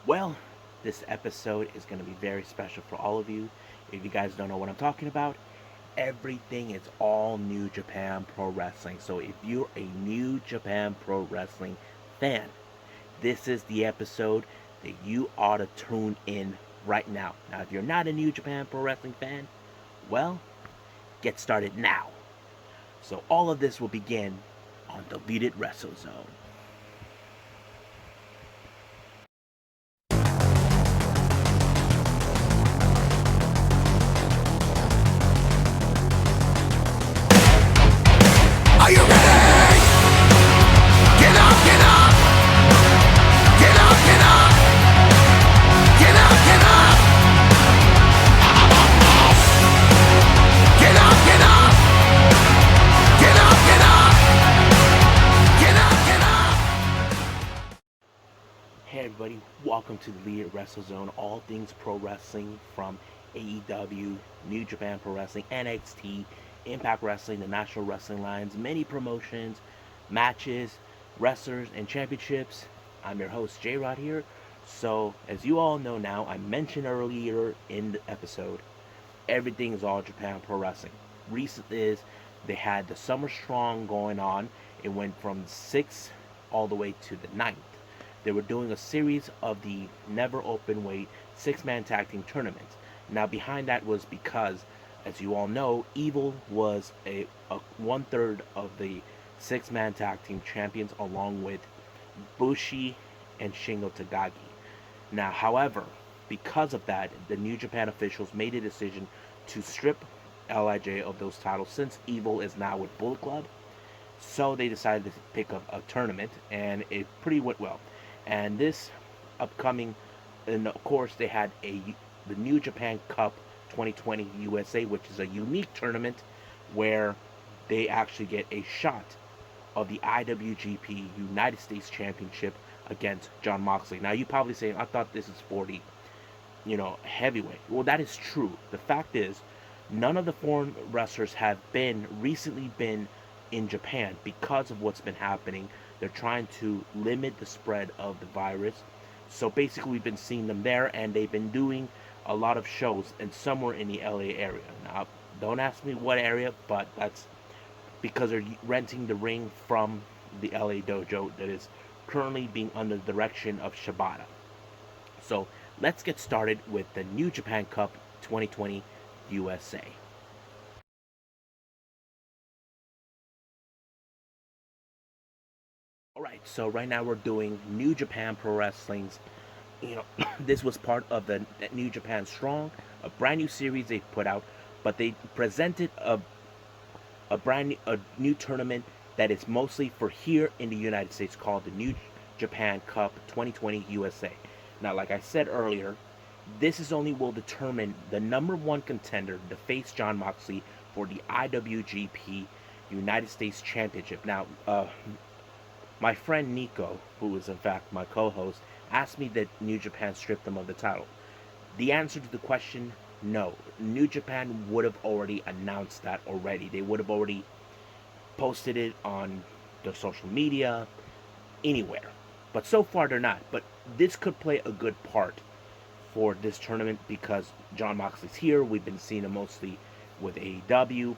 Well, this episode is going to be very special for all of you. If you guys don't know what I'm talking about, everything is all New Japan Pro Wrestling. So if you're a New Japan Pro Wrestling fan, this is the episode that you ought to tune in right now. Now, if you're not a New Japan Pro Wrestling fan, well, get started now. So all of this will begin on Deleted Wrestle Zone. Are you ready? Get up, get up. Get up, get up. Get up, get up. Get up, get up. Get up, get up. Get up, get up. Hey everybody, welcome to the Leader Wrestle Zone. All things pro wrestling from AEW, New Japan Pro Wrestling, NXT, Impact Wrestling, the National Wrestling Lines, many promotions, matches, wrestlers, and championships. I'm your host, J-Rod here. So, as you all know now, I mentioned earlier in the episode, everything is all Japan Pro Wrestling. Recent is they had the Summer Strong going on. It went from 6th all the way to the 9th. They were doing a series of the Never Openweight 6-man tag team tournaments. Now, behind that was because, as you all know, Evil was a 1/3 of the 6-man tag team champions, along with Bushi and Shingo Takagi. Now, however, because of that, the New Japan officials made a decision to strip LIJ of those titles since Evil is now with Bullet Club. So they decided to pick up a tournament, and it pretty went well. And this upcoming, and of course, they had the New Japan Cup 2020 USA, which is a unique tournament where they actually get a shot of the IWGP United States Championship against Jon Moxley. Now, you probably saying, I thought this is 40, heavyweight. Well, that is true. The fact is, none of the foreign wrestlers have recently been in Japan because of what's been happening. They're trying to limit the spread of the virus. So basically, we've been seeing them there, and they've been doing a lot of shows and somewhere in the LA area. Now, don't ask me what area, but that's because they're renting the ring from the LA dojo that is currently being under the direction of Shibata. So let's get started with the New Japan Cup 2020 USA. Alright, so right now we're doing New Japan Pro Wrestling's, this was part of the New Japan Strong, a brand new series they put out, but they presented a new tournament that is mostly for here in the United States called the New Japan Cup 2020 USA. Now, like I said earlier, this is only will determine the number one contender to face Jon Moxley for the IWGP United States Championship. Now, my friend Nico, who is in fact my co-host, asked me that New Japan stripped them of the title. The answer to the question, no. New Japan would have already announced that already. They would have already posted it on their social media, anywhere. But so far they're not. But this could play a good part for this tournament because Jon Moxley's here. We've been seeing him mostly with AEW.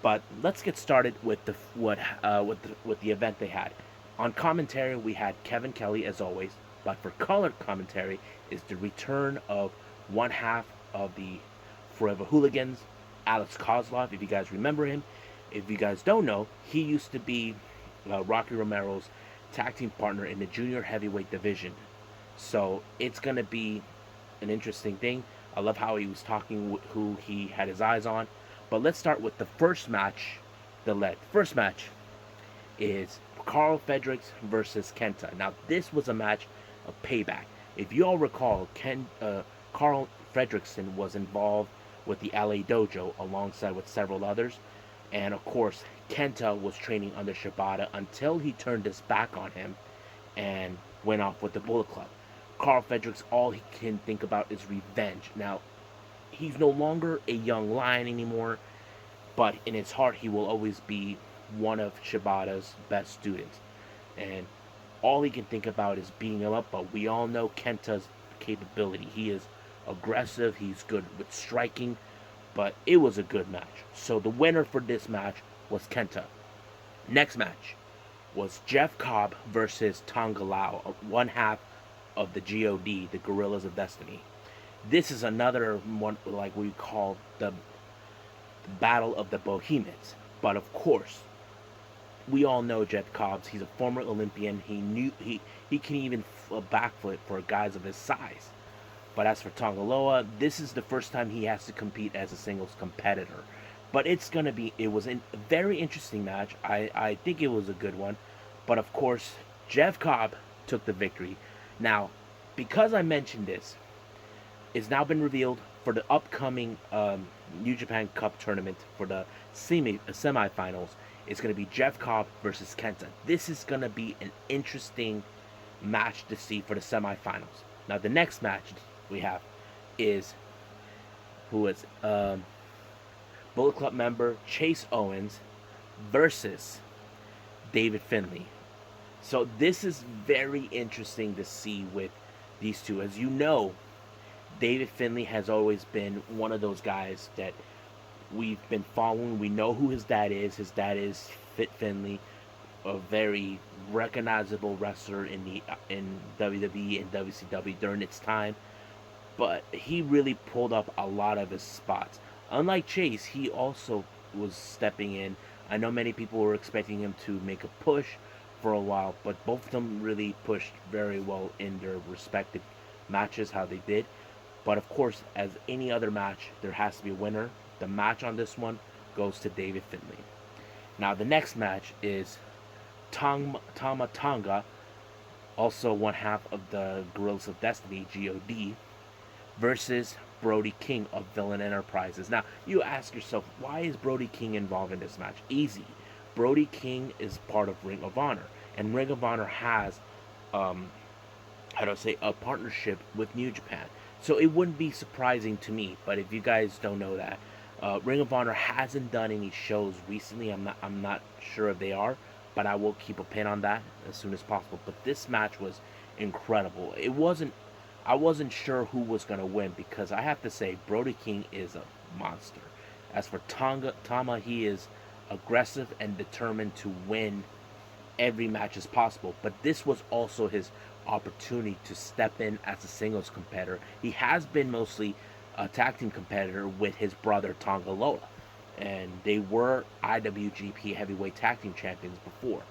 But let's get started with the event they had. On commentary, we had Kevin Kelly as always, but for color commentary is the return of one half of the Forever Hooligans, Alex Kozlov, if you guys remember him. If you guys don't know, he used to be Rocky Romero's tag team partner in the junior heavyweight division. So it's going to be an interesting thing. I love how he was talking who he had his eyes on. But let's start with the first match. First match is Carl Fredericks versus Kenta. Now, this was a match of payback. If you all recall, Carl Fredrickson was involved with the LA Dojo alongside with several others. And of course, Kenta was training under Shibata until he turned his back on him and went off with the Bullet Club. Carl Fredericks, all he can think about is revenge. Now, he's no longer a young lion anymore, but in his heart, he will always be one of Shibata's best students. And all he can think about is beating him up. But we all know Kenta's capability. He is aggressive. He's good with striking. But it was a good match. So the winner for this match was Kenta. Next match was Jeff Cobb versus Tonga Lao, one half of the GOD, the Gorillas of Destiny. This is another one, like we call the Battle of the Bohemians. But of course, we all know Jeff Cobbs. He's a former Olympian. He can even a backflip for guys of his size. But as for Tongaloa, this is the first time he has to compete as a singles competitor. But it was a very interesting match. I think it was a good one. But of course, Jeff Cobb took the victory. Now, because I mentioned this, it's now been revealed for the upcoming New Japan Cup tournament for the semifinals. It's going to be Jeff Cobb versus Kenta. This is going to be an interesting match to see for the semifinals. Now, the next match we have is Bullet Club member Chase Owens versus David Finlay. So this is very interesting to see with these two. As you know, David Finlay has always been one of those guys that we've been following. We know who his dad is. His dad is Fit Finlay, a very recognizable wrestler in WWE and WCW during its time. But he really pulled up a lot of his spots. Unlike Chase, he also was stepping in. I know many people were expecting him to make a push for a while, but both of them really pushed very well in their respective matches, how they did. But of course, as any other match, there has to be a winner. The match on this one goes to David Finlay. Now, the next match is Tama Tonga, also one half of the Gorillas of Destiny, GOD, versus Brody King of Villain Enterprises. Now, you ask yourself, why is Brody King involved in this match? Easy. Brody King is part of Ring of Honor, and Ring of Honor has, a partnership with New Japan. So it wouldn't be surprising to me, but if you guys don't know that, Ring of Honor hasn't done any shows recently. I'm not sure if they are, but I will keep a pin on that as soon as possible. But this match was incredible. I wasn't sure who was going to win because I have to say Brody King is a monster. As for Tama, he is aggressive and determined to win every match as possible. But this was also his opportunity to step in as a singles competitor. He has been mostly a tag team competitor with his brother Tonga Loa, and they were IWGP Heavyweight Tag Team Champions before.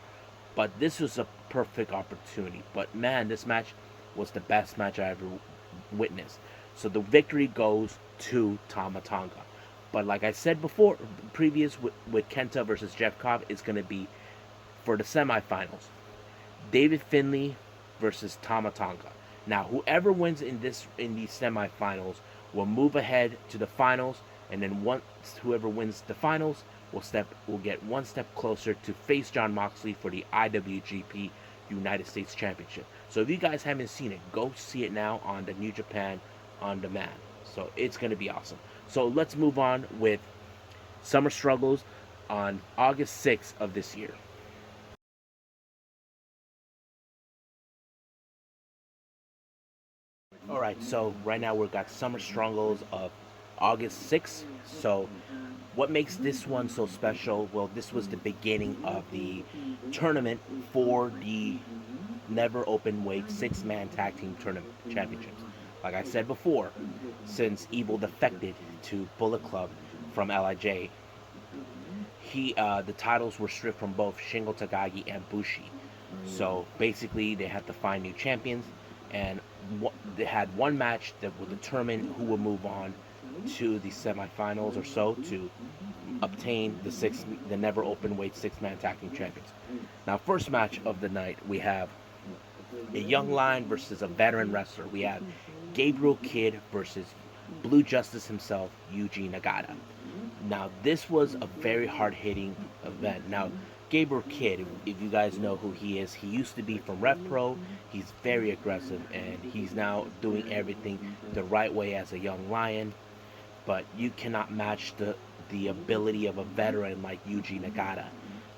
But this was a perfect opportunity. But man, this match was the best match I ever witnessed. So the victory goes to Tama Tonga. But like I said before, previous with Kenta versus Jeff Cobb, is going to be for the semifinals. David Finlay versus Tama Tonga. Now, whoever wins in these semifinals will move ahead to the finals, and then once whoever wins the finals will get one step closer to face Jon Moxley for the IWGP United States Championship. So if you guys haven't seen it, go see it now on the New Japan On Demand. So it's going to be awesome. So let's move on with Summer Struggles on August 6th of this year. Alright, so right now we've got Summer Struggles of August 6th. So what makes this one so special? Well, this was the beginning of the tournament for the Never Openweight 6-man tag team tournament championships. Like I said before, since Evil defected to Bullet Club from LIJ, the titles were stripped from both Shingo Takagi and Bushi. So basically, they had to find new champions, and they had one match that would determine who would move on to the semifinals or so to obtain the Never Openweight 6-man tag team champions. Now, first match of the night, we have a young lion versus a veteran wrestler. We have Gabriel Kidd versus Blue Justice himself, Yuji Nagata. Now, this was a very hard-hitting event. Now, Gabriel Kidd, if you guys know who he is, he used to be from Rev Pro. He's very aggressive, and he's now doing everything the right way as a young lion. But you cannot match the ability of a veteran like Yuji Nagata.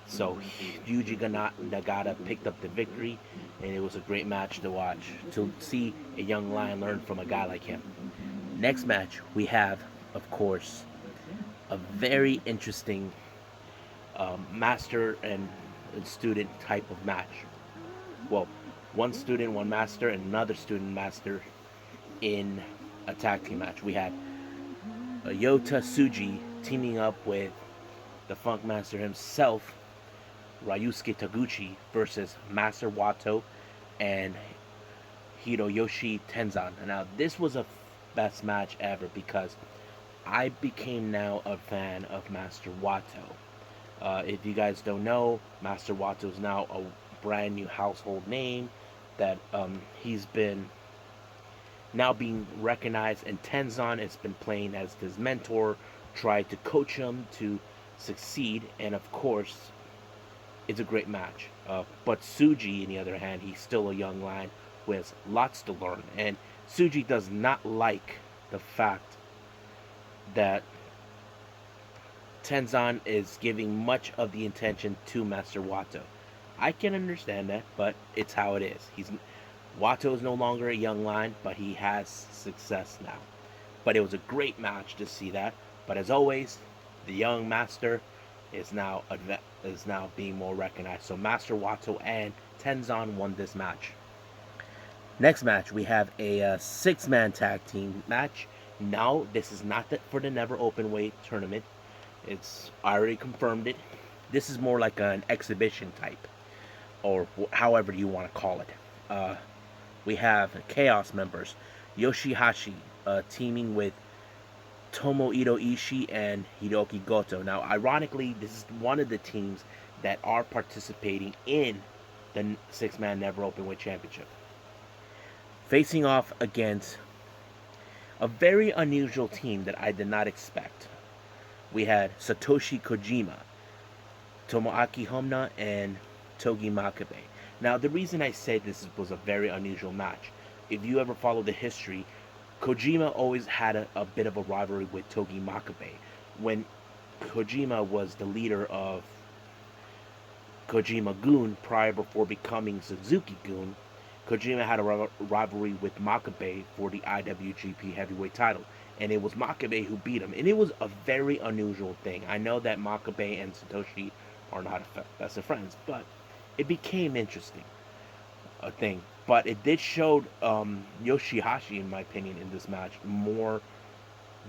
So Yuji Nagata picked up the victory, and it was a great match to watch, to see a young lion learn from a guy like him. Next match, we have, of course, a very interesting master and student type of match. Well, one student, one master, and another student master in a tag team match. We had Yota Tsuji teaming up with the Funk Master himself, Ryusuke Taguchi, versus Master Wato and Hiroyoshi Tenzan. Now, this was a best match ever because I became now a fan of Master Wato. If you guys don't know, Master Wato is now a brand new household name that he's been now being recognized, and Tenzan has been playing as his mentor, tried to coach him to succeed, and of course, it's a great match. But Tsuji, on the other hand, he's still a young lion who has lots to learn, and Tsuji does not like the fact that Tenzan is giving much of the attention to Master Wato. I can understand that, but it's how it is. Wato is no longer a young lion, but he has success now. But it was a great match to see that. But as always, the young master is now being more recognized. So Master Wato and Tenzan won this match. Next match, we have a six-man tag team match. Now, this is not for the Never Openweight tournament. I already confirmed it. This is more like an exhibition type, or however you want to call it. We have Chaos members, Yoshihashi teaming with Tomohiro Ishii and Hiroki Goto. Now, ironically, this is one of the teams that are participating in the six-man Never Openweight Championship. Facing off against a very unusual team that I did not expect. We had Satoshi Kojima, Tomoaki Honma, and Togi Makabe. Now, the reason I say this was a very unusual match, if you ever follow the history, Kojima always had a bit of a rivalry with Togi Makabe. When Kojima was the leader of Kojima-gun before becoming Suzuki-gun, Kojima had a rivalry with Makabe for the IWGP Heavyweight title. And it was Makabe who beat him. And it was a very unusual thing. I know that Makabe and Satoshi are not best of friends, but it became interesting. A thing. But it did show Yoshihashi, in my opinion, in this match, more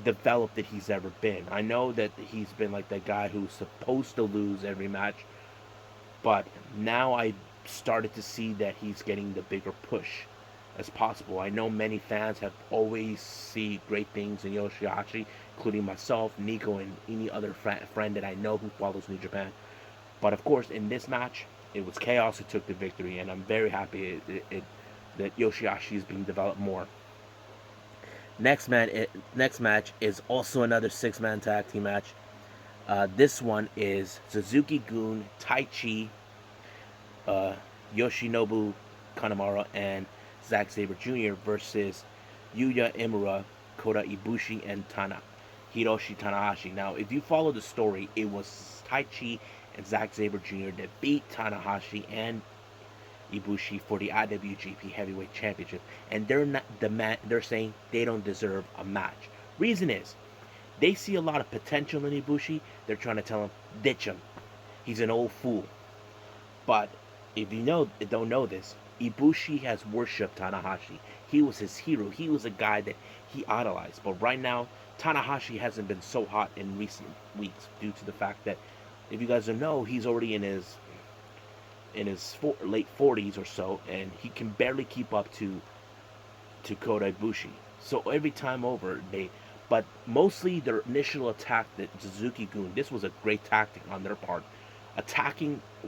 developed than he's ever been. I know that he's been like that guy who's supposed to lose every match, but now I started to see that he's getting the bigger push as possible. I know many fans have always seen great things in Yoshihashi, including myself, Nico, and any other friend that I know who follows New Japan. But of course, in this match, it was Chaos who took the victory, and I'm very happy that Yoshihashi is being developed more. Next match is also another six-man tag team match. This one is Suzuki-gun, Taichi, Yoshinobu Kanemaru, and Zack Sabre Jr. versus Yuya Imura, Kota Ibushi, and Hiroshi Tanahashi. Now, if you follow the story, it was Taichi and Zack Sabre Jr. that beat Tanahashi and Ibushi for the IWGP Heavyweight Championship, and they're saying they don't deserve a match. Reason is, they see a lot of potential in Ibushi. They're trying to tell him, ditch him. He's an old fool. But if you don't know this, Ibushi has worshipped Tanahashi. He was his hero. He was a guy that he idolized. But right now, Tanahashi hasn't been so hot in recent weeks due to the fact that, if you guys don't know, he's already in his late 40s or so, and he can barely keep up to Kota Ibushi. So every time over, but mostly their initial attack, that Suzuki-gun, this was a great tactic on their part,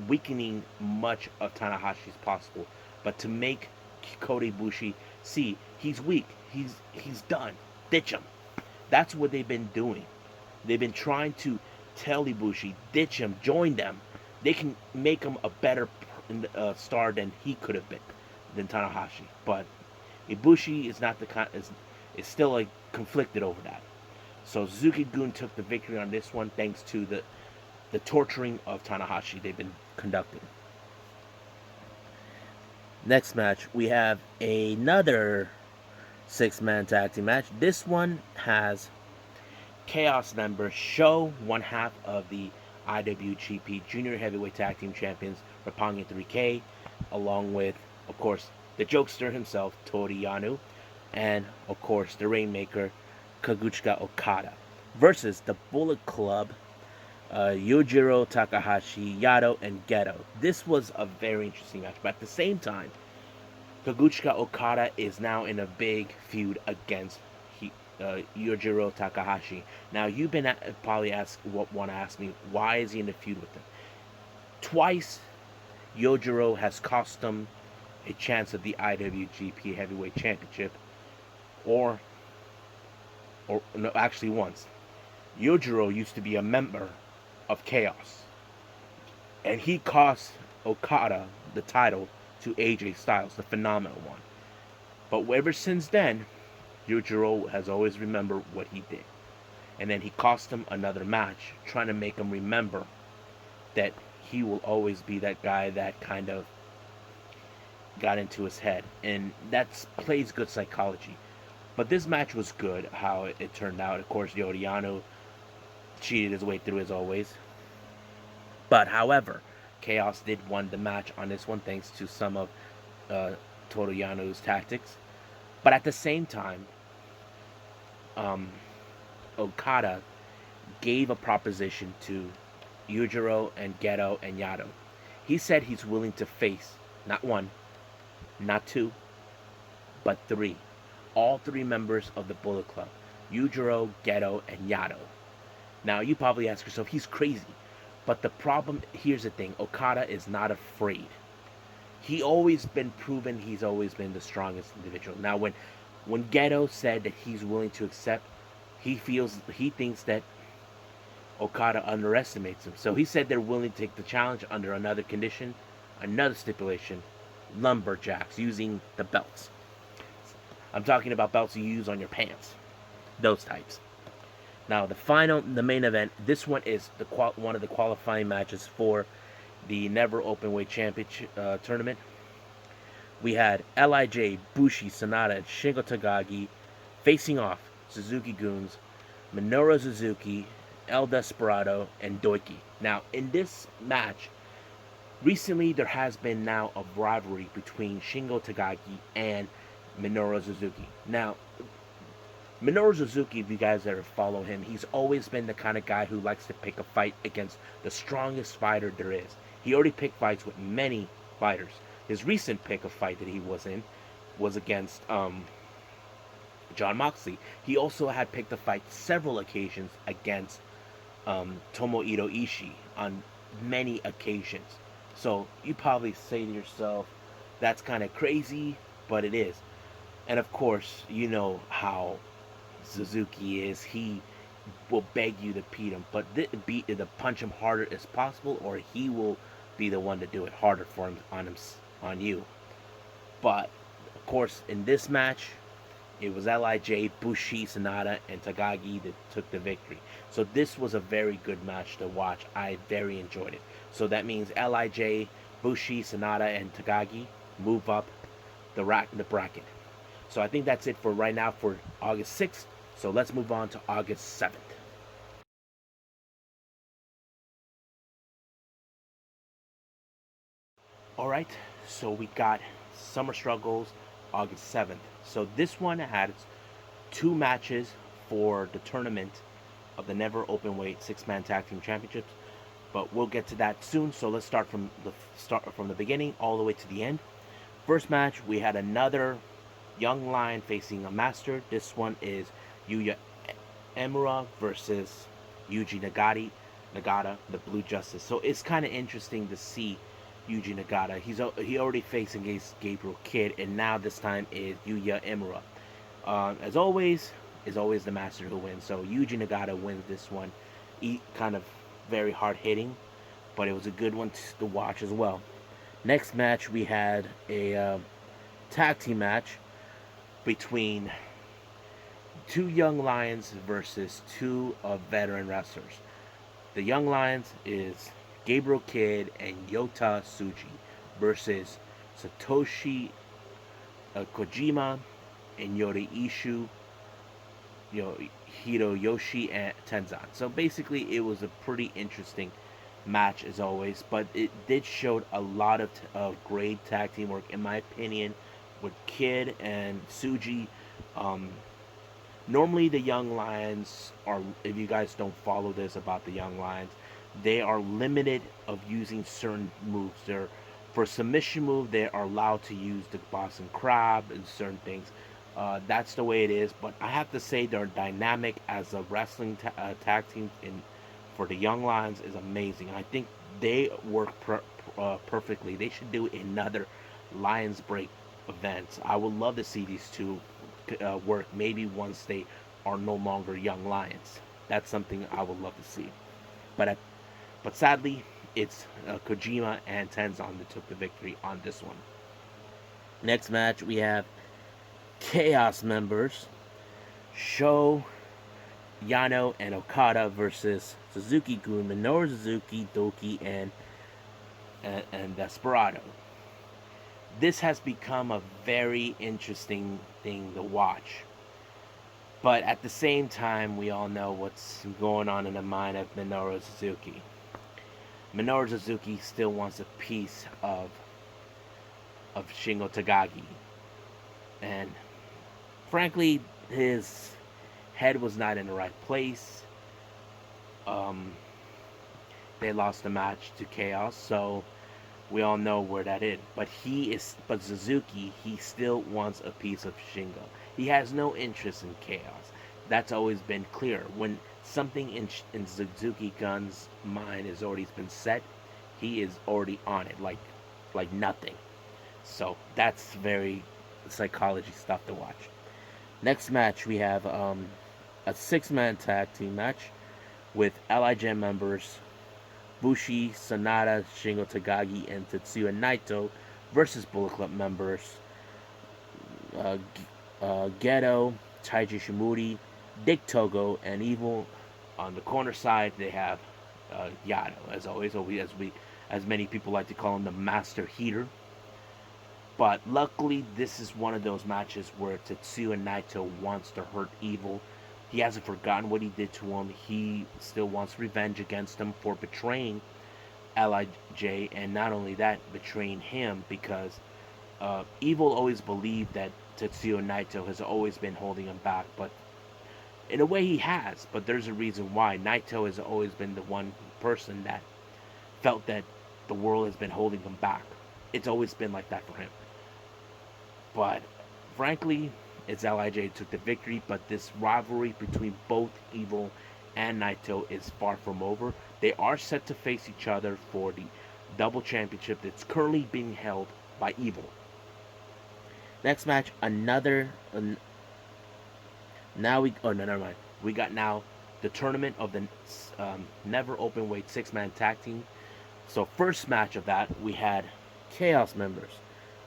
weakening much of Tanahashi as possible, but to make Kota Ibushi see he's weak, he's done, ditch him. That's what they've been doing. They've been trying to tell Ibushi, ditch him, join them. They can make him a better star than he could have been, than Tanahashi. But Ibushi is not the kind, is still like conflicted over that. So Suzuki-gun took the victory on this one thanks to the torturing of Tanahashi they've been conducting. Next match, we have another six-man tag team match. This one has Chaos member Show, one half of the IWGP Junior Heavyweight Tag Team Champions, Roppongi 3K, along with, of course, the jokester himself, Toru Yano, and, of course, the Rainmaker, Kazuchika Okada, versus the Bullet Club, Yujiro Takahashi, Yado, and Geto. This was a very interesting match, but at the same time, Kazuchika Okada is now in a big feud against Yujiro Takahashi. Now, you've been probably want to ask me, why is he in a feud with him? Twice, Yujiro has cost him a chance at the IWGP Heavyweight Championship, or no, actually once. Yujiro used to be a member of Chaos, and he cost Okada the title to AJ Styles, the phenomenal one. But ever since then, Yujiro has always remembered what he did. And then he cost him another match, trying to make him remember that he will always be that guy that kind of got into his head. And that plays good psychology. But this match was good, how it turned out. Of course, Yoriano cheated his way through as always. But however, Chaos did win the match on this one thanks to some of Toru Yano's tactics. But at the same time, Okada gave a proposition to Yujiro and Geto and Yado. He said he's willing to face not one, not two, but three. All three members of the Bullet Club, Yujiro, Geto, and Yado. Now, you probably ask yourself, he's crazy. But the problem, here's the thing, Okada is not afraid. He's always been proven he's always been the strongest individual. Now, when Geto said that he's willing to accept, he thinks that Okada underestimates him. So he said they're willing to take the challenge under another condition, another stipulation, lumberjacks, using the belts. I'm talking about belts you use on your pants. Those types. Now, the main event, this one is one of the qualifying matches for the Never Openweight Championship tournament. We had LIJ, Bushi, Sonata, and Shingo Takagi facing off Suzuki-Gun's Minoru Suzuki, El Desperado, and Doiki. Now, in this match, recently there has been now a rivalry between Shingo Takagi and Minoru Suzuki. Now, Minoru Suzuki, if you guys ever follow him, he's always been the kind of guy who likes to pick a fight against the strongest fighter there is. He already picked fights with many fighters. His recent pick of fight that he was in was against John Moxley. He also had picked a fight several occasions against Tomohiro Ishii on many occasions. So you probably say to yourself, that's kind of crazy, but it is. And of course, you know how Suzuki is. He will beg you to beat him, but to punch him harder as possible, or he will be the one to do it harder for him on you. But of course, in this match, it was LIJ, Bushi, Sonata, and Takagi that took the victory. So this was a very good match to watch. I very enjoyed it. So that means LIJ, Bushi, Sonata, and Takagi move up the bracket. So I think that's it for right now for August 6th. So let's move on to August 7th. Alright, so we got Summer Struggles August 7th. So this one had two matches for the tournament of the Never Openweight Six-Man Tag Team Championships. But we'll get to that soon. So let's start from the beginning all the way to the end. First match, we had another young lion facing a master. This one is Yuya Emura versus Yuji Nagata, the Blue Justice. So it's kind of interesting to see Yuji Nagata. He already faced against Gabriel Kidd, and now this time is Yuya Emura. As always, is always the master who wins. So Yuji Nagata wins this one. He kind of very hard hitting, but it was a good one to watch as well. Next match, we had a tag team match between two young lions versus two veteran wrestlers. The young lions is Gabriel Kidd and Yota Tsuji versus Satoshi Kojima, and Yori Ishu, Hiroyoshi, and Tenzan. So basically, it was a pretty interesting match as always, but it did show a lot of great tag team work, in my opinion, with Kid and Suji. Um, Normally, the Young Lions are, if you guys don't follow this about the Young Lions, they are limited of using certain moves. They're for submission move, they are allowed to use the Boston Crab and certain things. That's the way it is. But I have to say, their dynamic as a wrestling tag team in for the Young Lions is amazing. I think they work perfectly. They should do another Lions Break event. I would love to see these two work. Maybe once they are no longer Young Lions. That's something I would love to see. But but sadly, it's Kojima and Tenzan that took the victory on this one. Next match, we have Chaos members Sho, Yano, and Okada versus Suzuki-gun, Minoru Suzuki, Doki, and Desperado. This has become a very interesting thing to watch. But at the same time, we all know what's going on in the mind of Minoru Suzuki. Minoru Suzuki still wants a piece of Shingo Takagi. And frankly, his head was not in the right place. They lost the match to Chaos, so we all know where that is. But Suzuki, he still wants a piece of Shingo. He has no interest in Chaos. That's always been clear. When something in Suzuki Gun's mind has already been set, he is already on it, like nothing. So that's very psychology stuff to watch. Next match, we have a 6-man tag team match with LIJ members Bushi, Sanada, Shingo Takagi, and Tetsuya Naito versus Bullet Club members Gedo, Taiji Shimori, Dick Togo, and Evil. On the corner side, they have Yano, as always, as many people like to call him, the Master Heater. But luckily, this is one of those matches where Tetsuya Naito wants to hurt Evil. He hasn't forgotten what he did to him. He still wants revenge against him for betraying LIJ, and not only that, betraying him because Evil always believed that Tetsuya Naito has always been holding him back, but in a way he has. But there's a reason why. Naito has always been the one person that felt that the world has been holding him back. It's always been like that for him. But frankly, it's LIJ took the victory, but this rivalry between both Evil and Naito is far from over. They are set to face each other for the double championship that's currently being held by Evil. Next match, now we oh no never mind. We got now the tournament of the Never Openweight 6-man tag team. So first match of that, we had Chaos members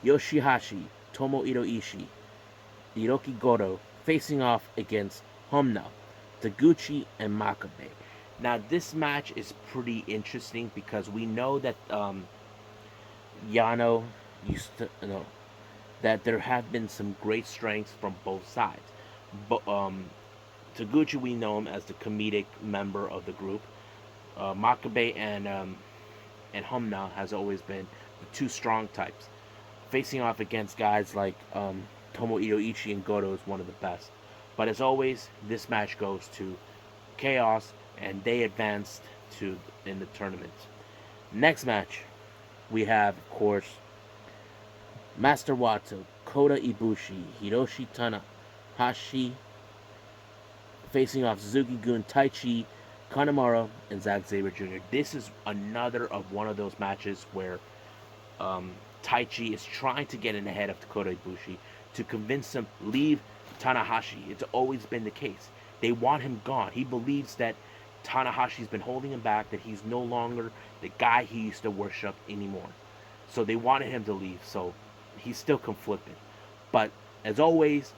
Yoshihashi, Tomohiro Ishii, Hiroki Goto facing off against Homna, Taguchi, and Makabe. Now this match is pretty interesting because we know that Yano used to that there have been some great strengths from both sides. But Taguchi, we know him as the comedic member of the group. Makabe and Homna has always been the two strong types. Facing off against guys like Tomohiro Ishii and Goto is one of the best. But as always, this match goes to Chaos, and they advanced in the tournament. Next match, we have, of course, Master Wato, Kota Ibushi, Hiroshi Tanahashi, facing off Suzuki-gun, Taichi, Kanemaru, and Zack Sabre Jr. This is another of one of those matches where Taichi is trying to get in ahead of Kota Ibushi to convince him leave Tanahashi. It's always been the case. They want him gone. He believes that Tanahashi's been holding him back, that he's no longer the guy he used to worship anymore. So they wanted him to leave. So he's still conflicted. But as always,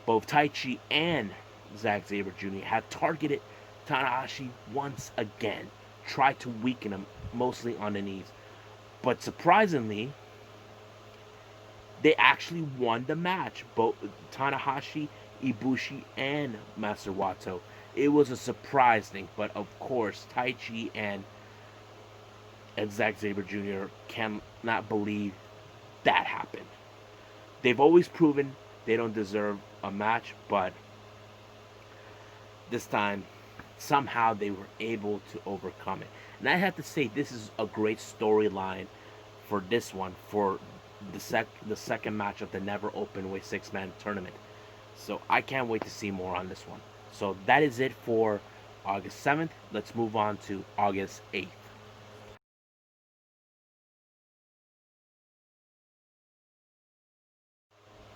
both Taichi and Zack Sabre Jr. have targeted Tanahashi once again, tried to weaken him, mostly on the knees. But surprisingly, They actually won the match. Both Tanahashi, Ibushi, and Master Wato. It was a surprise thing, but of course, Taichi and Zack Sabre Jr. cannot believe that happened. They've always proven they don't deserve a match, but this time, somehow they were able to overcome it. And I have to say, this is a great storyline for this one, for the second match of the Never Openweight 6-man tournament. So I can't wait to see more on this one. So that is it for August 7th. Let's move on to August 8th.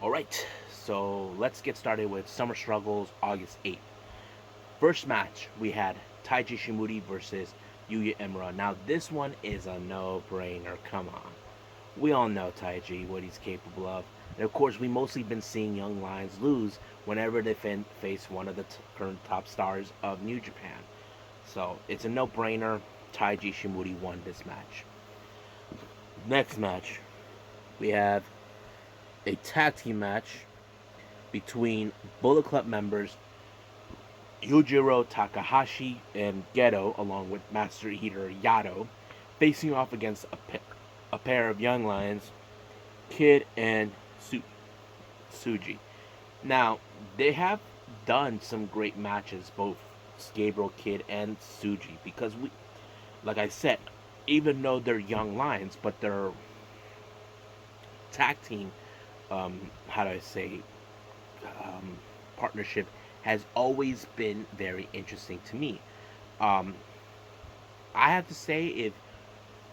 All right, so let's get started with Summer Struggles August 8th. First match, we had Taiji Shimuri versus Yuya Emura. Now, this one is a no-brainer. Come on. We all know Taiji, what he's capable of. And of course, we mostly been seeing Young Lions lose whenever they face one of the current top stars of New Japan. So, it's a no-brainer. Taiji Shimuri won this match. Next match, we have a tag team match between Bullet Club members Yujiro Takahashi and Geto, along with Master Eater Yato, facing off against a pair of Young Lions, Kid and Suji. Now, they have done some great matches, both Gabriel Kid and Suji, because like I said, even though they're Young Lions, but their tag team, how do I say, partnership has always been very interesting to me. Um, I have to say,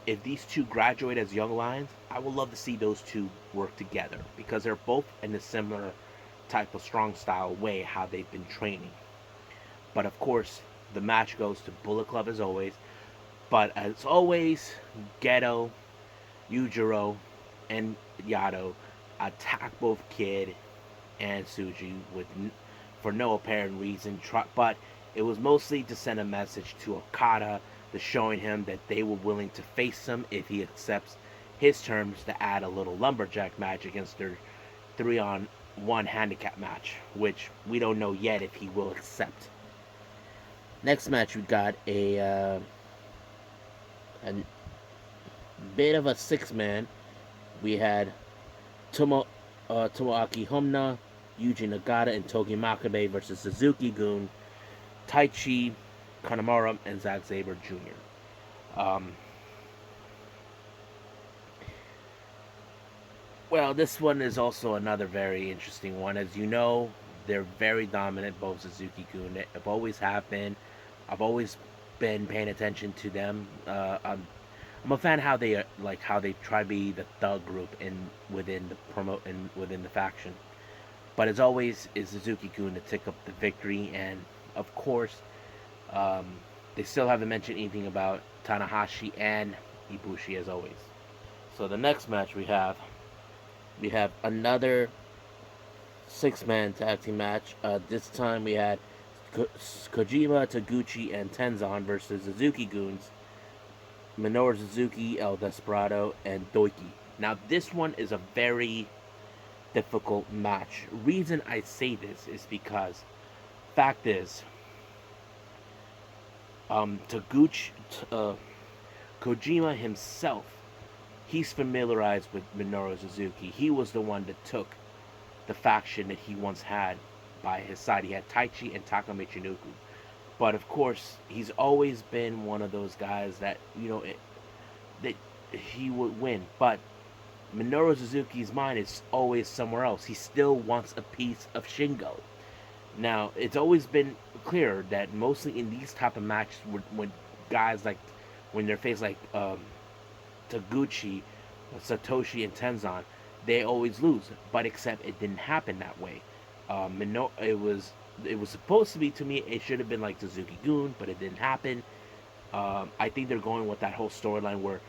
if these two graduate as Young Lions, I would love to see those two work together because they're both in a similar type of strong style way how they've been training. But of course, the match goes to Bullet Club as always. But as always, Geto, Yujiro, and Yato attack both Kid and Suji for no apparent reason. But it was mostly to send a message to Okada, to showing him that they were willing to face him if he accepts his terms to add a little lumberjack match against their 3-on-1 handicap match, which we don't know yet if he will accept. Next match, we got a bit of a 6-man. We had Tomoaki Honma, Yuji Nagata, and Togi Makabe versus Suzuki-gun, Taichi, Kanemaru, and Zack Sabre Jr. Well, this one is also another very interesting one. As you know, they're very dominant, both Suzuki-gun. They always have been. I've always been paying attention to them. I'm a fan how they try to be the thug group within the faction. But as always, is Suzuki-gun to take up the victory, and of course, they still haven't mentioned anything about Tanahashi and Ibushi as always. So the next match we have another 6-man tag team match. This time we had Kojima, Taguchi, and Tenzan versus Suzuki-guns, Minoru Suzuki, El Desperado, and Doiki. Now this one is a very difficult match. Reason I say this is because fact is, Kojima himself, he's familiarized with Minoru Suzuki. He was the one that took the faction that he once had by his side. He had Taichi and Taka Michinoku. But of course, he's always been one of those guys that, that he would win. But Minoru Suzuki's mind is always somewhere else. He still wants a piece of Shingo. Now, it's always been clear that mostly in these type of matches, when guys like, when they're faced like Taguchi, Satoshi, and Tenzan, they always lose. But except it didn't happen that way. It was supposed to be, to me, it should have been like Suzuki-gun, but it didn't happen. I think they're going with that whole storyline where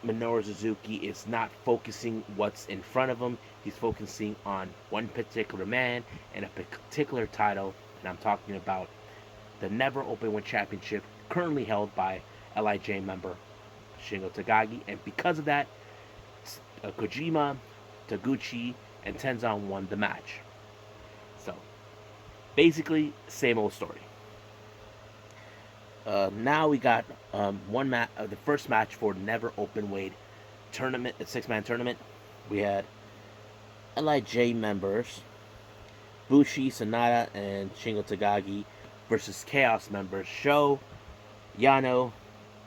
Minoru Suzuki is not focusing what's in front of him. He's focusing on one particular man and a particular title. And I'm talking about the Never Openweight Championship, currently held by LIJ member Shingo Takagi. And because of that, Kojima, Taguchi and Tenzan won the match. So basically, same old story. Now we got the first match for Never Openweight tournament, a 6-man tournament. We had LIJ members Bushi, Sonata, and Shingo Takagi versus Chaos members Sho, Yano,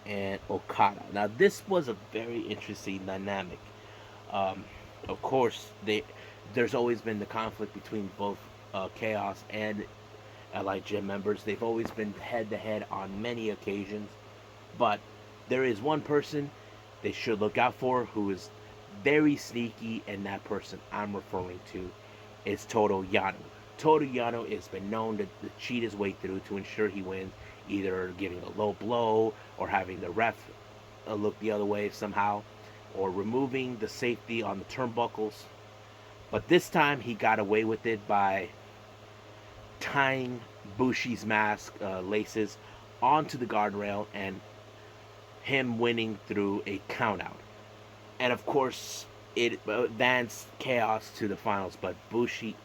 and Okada. Now this was a very interesting dynamic. Um, of course, there's always been the conflict between both Chaos and LIJ members. They've always been head to head on many occasions, but there is one person they should look out for who is very sneaky, and that person I'm referring to is Toru Yano. Toru Yano has been known to cheat his way through to ensure he wins, either giving a low blow or having the ref look the other way somehow, or removing the safety on the turnbuckles. But this time he got away with it by tying Bushi's mask laces onto the guardrail and him winning through a countout. And of course, it advanced Chaos to the finals, but Bushi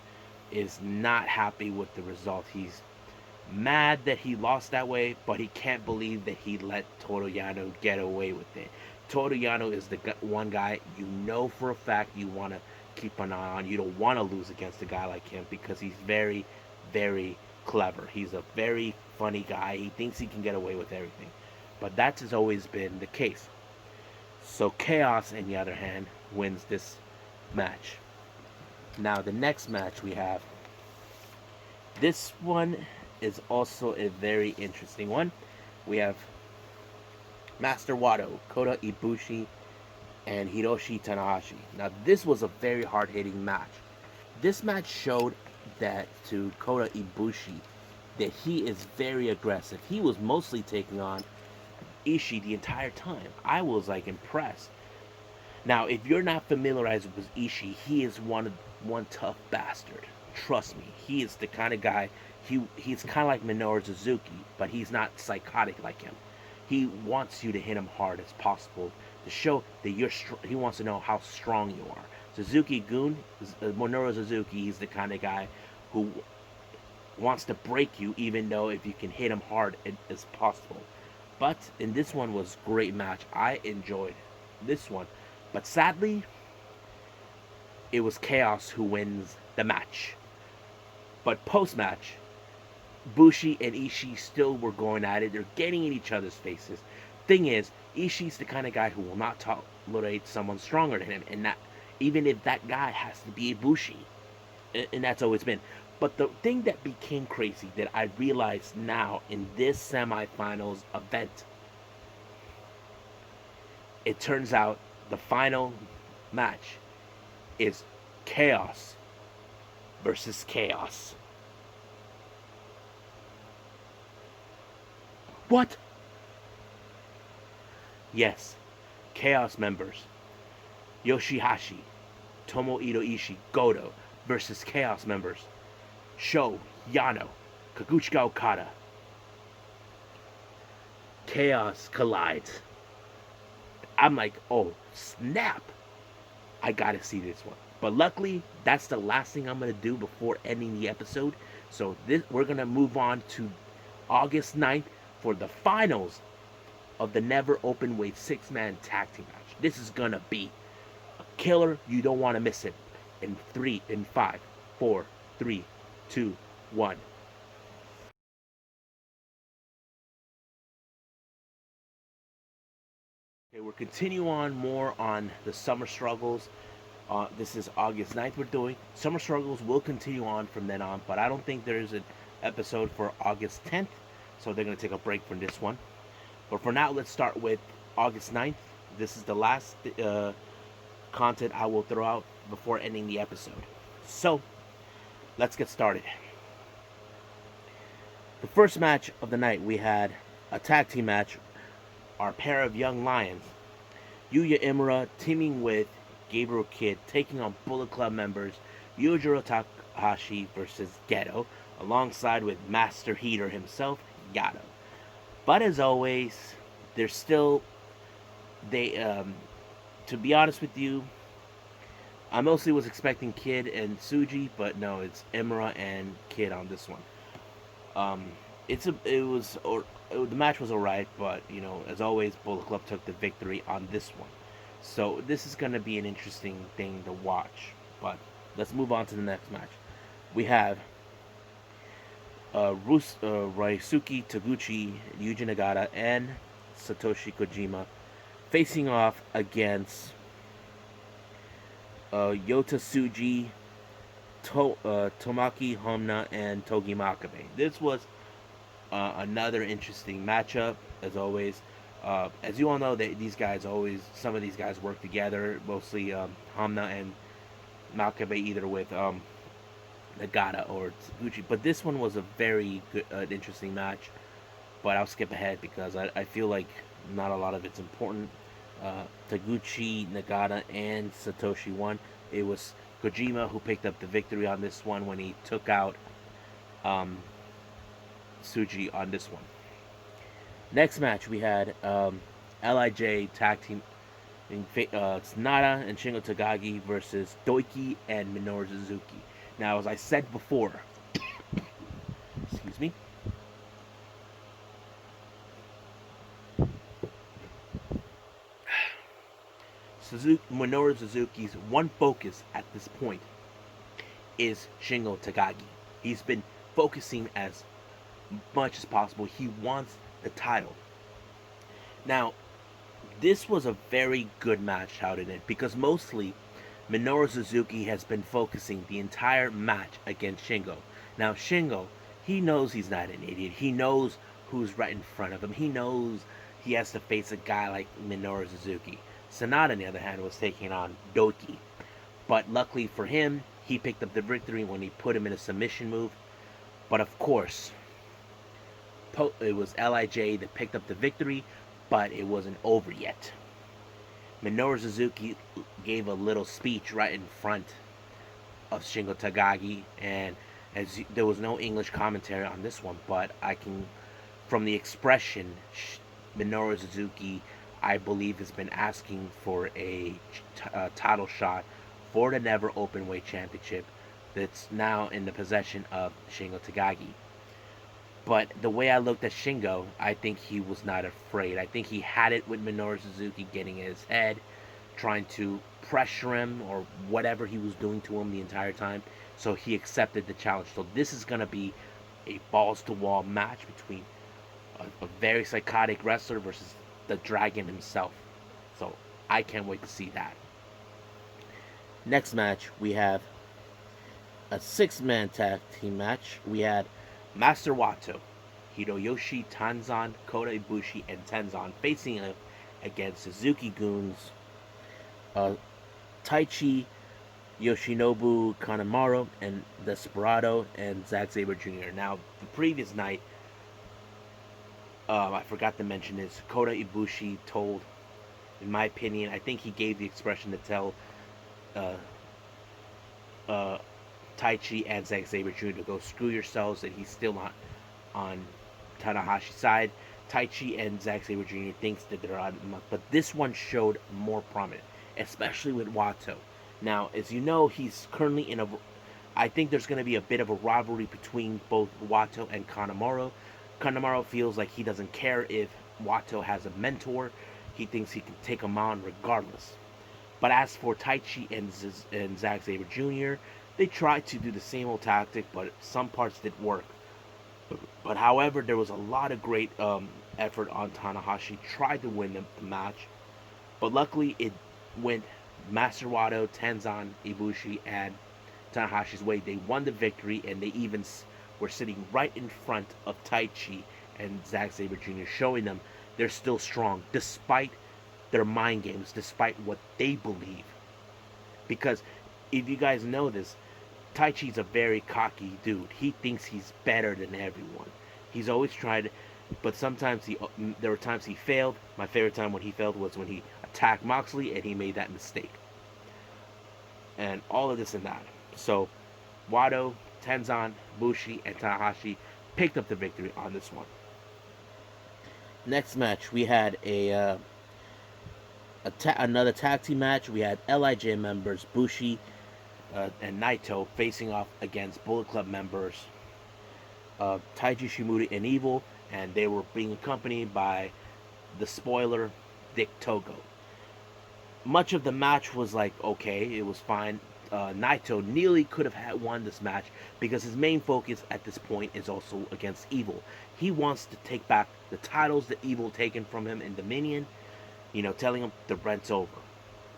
is not happy with the result. He's mad that he lost that way, but he can't believe that he let Toru Yano get away with it. Toru Yano is the one guy you know for a fact you want to keep an eye on. You don't want to lose against a guy like him because he's very, very clever. He's a very funny guy. He thinks he can get away with everything. But that has always been the case. So Chaos, on the other hand, wins this match. Now the next match we have, this one is also a very interesting one. We have Master Wato, Kota Ibushi, and Hiroshi Tanahashi. Now this was a very hard-hitting match. This match showed that to Kota Ibushi that he is very aggressive. He was mostly taking on Ishii the entire time. I was like impressed. Now, if you're not familiarized with Ishii, he is one tough bastard. Trust me, he is the kind of guy. He's kind of like Minoru Suzuki, but he's not psychotic like him. He wants you to hit him hard as possible to show that you're. He wants to know how strong you are. Suzuki-gun, Minoru Suzuki, he's the kind of guy who wants to break you, even though if you can hit him hard as possible. But in this one was a great match. I enjoyed this one. But sadly, it was Chaos who wins the match. But post-match, Bushi and Ishii still were going at it. They're getting in each other's faces. Thing is, Ishii's the kind of guy who will not tolerate someone stronger than him. And that, even if that guy has to be Bushi. And that's always been. But the thing that became crazy that I realized now in this semifinals event, it turns out the final match is Chaos versus Chaos. What? Yes, Chaos members Yoshihashi, Tomohiro Ishii, Goto versus Chaos members Sho, Yano, Kaguchika Okada. Chaos collides. I'm like, oh, snap. I gotta see this one. But luckily, that's the last thing I'm gonna do before ending the episode. So we're gonna move on to August 9th for the finals of the Never Openweight 6-man tag team match. This is gonna be a killer. You don't want to miss it. In 5, 4, 3, 2, 1. Okay, we're continuing on more on the summer struggles. This is August 9th we're doing. Summer struggles will continue on from then on, but I don't think there's an episode for August 10th, so they're going to take a break from this one. But for now, let's start with August 9th. This is the last content I will throw out before ending the episode. So, let's get started. The first match of the night, we had a tag team match. Our pair of young lions, Yuya Imura teaming with Gabriel Kidd, taking on Bullet Club members Yujiro Takahashi versus Geto, alongside with Master Heater himself, Yato. But as always, to be honest with you, I mostly was expecting Kid and Suji, but no, it's Imra and Kid on this one. Um, the match was alright, but as always, Bullet Club took the victory on this one. So this is gonna be an interesting thing to watch. But let's move on to the next match. We have Ryosuke Taguchi, Yuji Nagata, and Satoshi Kojima facing off against Yota Tsuji, Tomaki Homna, and Togi Makabe. This was another interesting matchup, as always. As you all know, some of these guys work together, mostly Homna and Makabe, either with Nagata or Taguchi. But this one was a very good, interesting match. But I'll skip ahead because I feel like not a lot of it's important. Taguchi, Nagata, and Satoshi won. It was Kojima who picked up the victory on this one when he took out um, Tsuji on this one. Next match we had Lij tag team. It's Nada and Shingo Takagi versus Doiki and Minoru Suzuki. Now, as I said before, excuse me, Minoru Suzuki's one focus at this point is Shingo Takagi. He's been focusing as much as possible. He wants the title. Now, this was a very good match, how did it? Because mostly Minoru Suzuki has been focusing the entire match against Shingo. Now, Shingo, he knows he's not an idiot. He knows who's right in front of him. He knows he has to face a guy like Minoru Suzuki. Sanada, on the other hand, was taking on Doki. But luckily for him, he picked up the victory when he put him in a submission move. But of course, it was Lij that picked up the victory, but it wasn't over yet. Minoru Suzuki gave a little speech right in front of Shingo Takagi, and there was no English commentary on this one, but from the expression, Minoru Suzuki, I believe, has been asking for a title shot for the Never Openweight Championship that's now in the possession of Shingo Takagi. But the way I looked at Shingo, I think he was not afraid. I think he had it with Minoru Suzuki getting in his head, trying to pressure him or whatever he was doing to him the entire time. So he accepted the challenge. So this is going to be a balls-to-wall match between a very psychotic wrestler versus the Dragon himself. So I can't wait to see that. Next match, we have a 6-man tag team match. We had Master Wato, Hiroyoshi Tanzan, Kota Ibushi, and Tenzan facing against Suzuki-gun's Taichi, Yoshinobu Kanemaru, and Desperado, and Zack Sabre Jr. Now, the previous night, I forgot to mention this, Kota Ibushi told, in my opinion, I think he gave the expression to tell Taichi and Zack Sabre Jr. to go screw yourselves, that he's still not on Tanahashi's side. Taichi and Zack Sabre Jr. thinks that they're on, but this one showed more prominent, especially with Wato. Now, as you know, he's currently I think there's going to be a bit of a rivalry between both Wato and Kanemaru. Kanemaru feels like he doesn't care if Wato has a mentor. He thinks he can take him on regardless. But as for Taichi and Zack Sabre Jr., they tried to do the same old tactic, but some parts didn't work. But however, there was a lot of great effort on Tanahashi. Tried to win the match, but luckily it went Master Wato, Tenzan, Ibushi, and Tanahashi's way. They won the victory, and they even were sitting right in front of Taichi and Zack Sabre Jr., showing them they're still strong, despite their mind games, despite what they believe. Because if you guys know this, Taichi's a very cocky dude. He thinks he's better than everyone. He's always tried, but sometimes there were times he failed. My favorite time when he failed was when he attacked Moxley and he made that mistake. And all of this and that. So, Wato, Tenzan, Bushi, and Tanahashi picked up the victory on this one. Next match, we had a Another tag team match. We had Lij members Bushi and Naito facing off against Bullet Club members Taiji Shimura and Evil, and they were being accompanied by the spoiler Dick Togo. Much of the match was like okay, it was fine. Naito nearly could have won this match because his main focus at this point is also against Evil. He wants to take back the titles that Evil taken from him in Dominion, telling him the rent's over.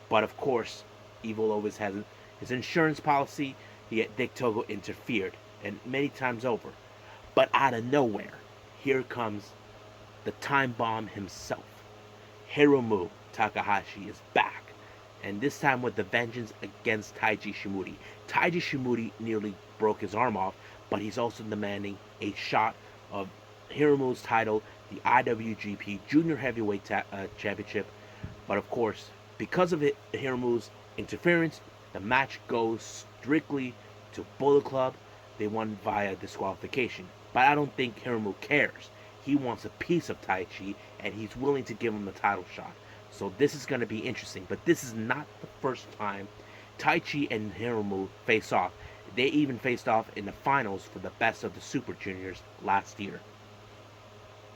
But of course, Evil always has his insurance policy. Dick Togo interfered, and many times over. But out of nowhere, here comes the time bomb himself. Hiromu Takahashi is back, and this time with the vengeance against Taiji Shimura. Taiji Shimura nearly broke his arm off, but he's also demanding a shot of Hiromu's title, the IWGP Junior Heavyweight Championship. But of course, because of Hiromu's interference, the match goes strictly to Bullet Club. They won via disqualification. But I don't think Hiromu cares. He wants a piece of Taichi, and he's willing to give him the title shot. So this is going to be interesting. But this is not the first time Taichi and Hiromu face off. They even faced off in the finals for the Best of the Super Juniors last year.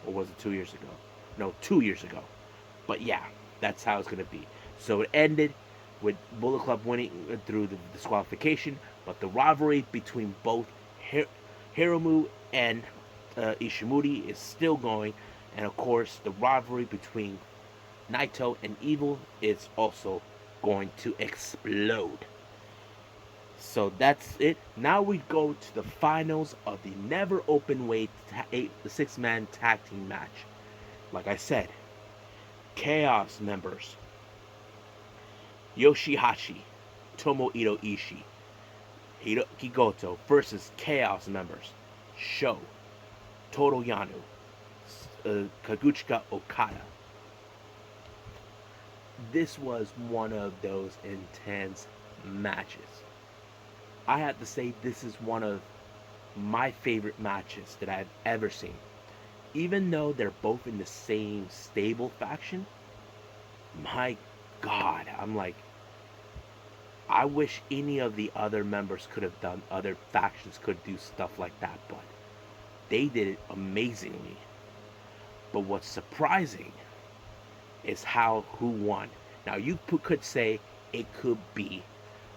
Or was it 2 years ago? No, 2 years ago. But yeah, that's how it's going to be. So it ended with Bullet Club winning through the disqualification. But the rivalry between both Hiromu and Ishimori is still going, and of course the rivalry between Naito and Evil is also going to explode. So that's it. Now we go to the finals of the Never Openweight the 6-man tag team match. Like I said, Chaos members Yoshihashi, Tomohiro Ishii, Hiroki Goto versus Chaos members Sho, Toru Yano, Kazuchika Okada. This was one of those intense matches. I have to say this is one of my favorite matches that I've ever seen. Even though they're both in the same stable faction, my God, I'm like, I wish any of the other members could have done, other factions could do stuff like that, but they did it amazingly. But what's surprising is who won. Now you could say it could be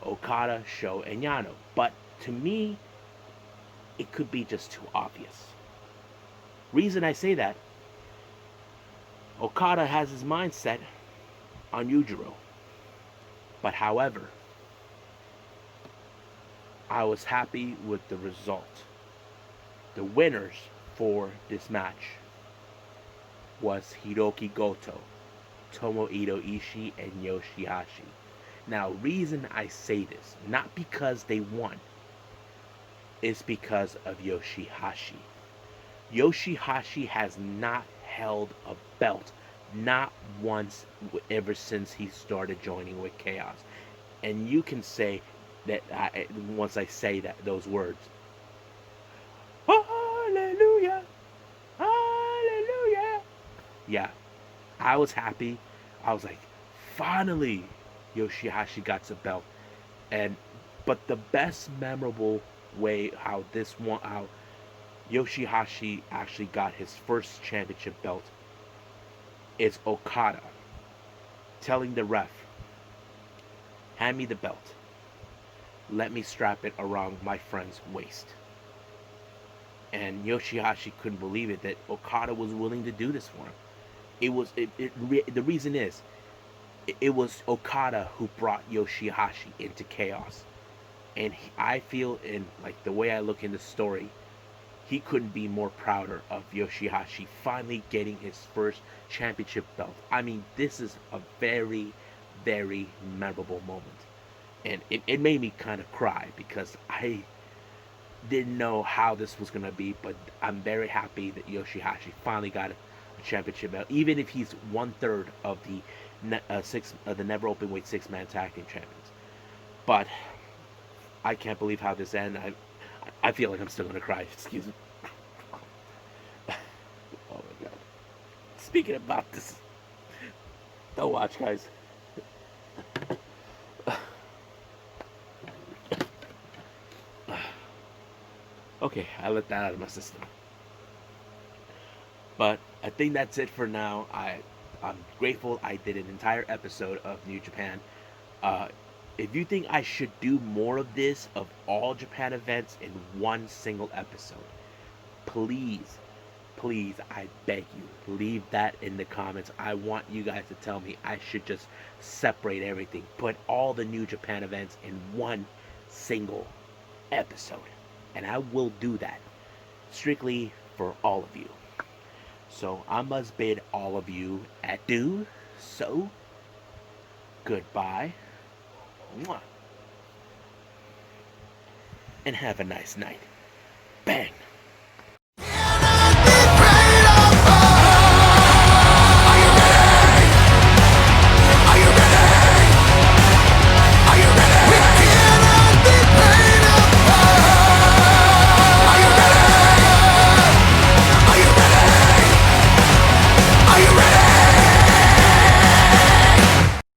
Okada, Sho, and Yano, but to me, it could be just too obvious. Reason I say that, Okada has his mindset on Yujiro. But however, I was happy with the result. The winners for this match was Hiroki Goto, Tomohiro Ishii, and Yoshihashi. Now, reason I say this, not because they won, is because of Yoshihashi. Yoshihashi has not held a belt, not once, ever since he started joining with Chaos. And you can say that once I say those words, hallelujah, hallelujah. Yeah, I was happy. I was like, finally, Yoshihashi got the belt. But the best memorable way how Yoshihashi actually got his first championship belt is Okada telling the ref, hand me the belt. Let me strap it around my friend's waist. And Yoshihashi couldn't believe it that Okada was willing to do this for him. The reason is, it was Okada who brought Yoshihashi into Chaos. And I feel, in like the way I look in the story, he couldn't be more prouder of Yoshihashi finally getting his first championship belt. I mean, this is a very, very memorable moment. And it made me kind of cry because I didn't know how this was going to be, but I'm very happy that Yoshihashi finally got a championship belt, even if he's 1/3 of the Never Openweight 6-man tag team champions. But I can't believe how this ended. I feel like I'm still gonna cry. Excuse me. Oh my God. Speaking about this, don't watch, guys. Okay, I let that out of my system. But I think that's it for now. I'm grateful I did an entire episode of New Japan. Uh, if you think I should do more of this, of all Japan events in one single episode, please, please, I beg you, leave that in the comments. I want you guys to tell me I should just separate everything, put all the New Japan events in one single episode. And I will do that strictly for all of you. So I must bid all of you adieu. So, goodbye. Mwah. And have a nice night. Bang.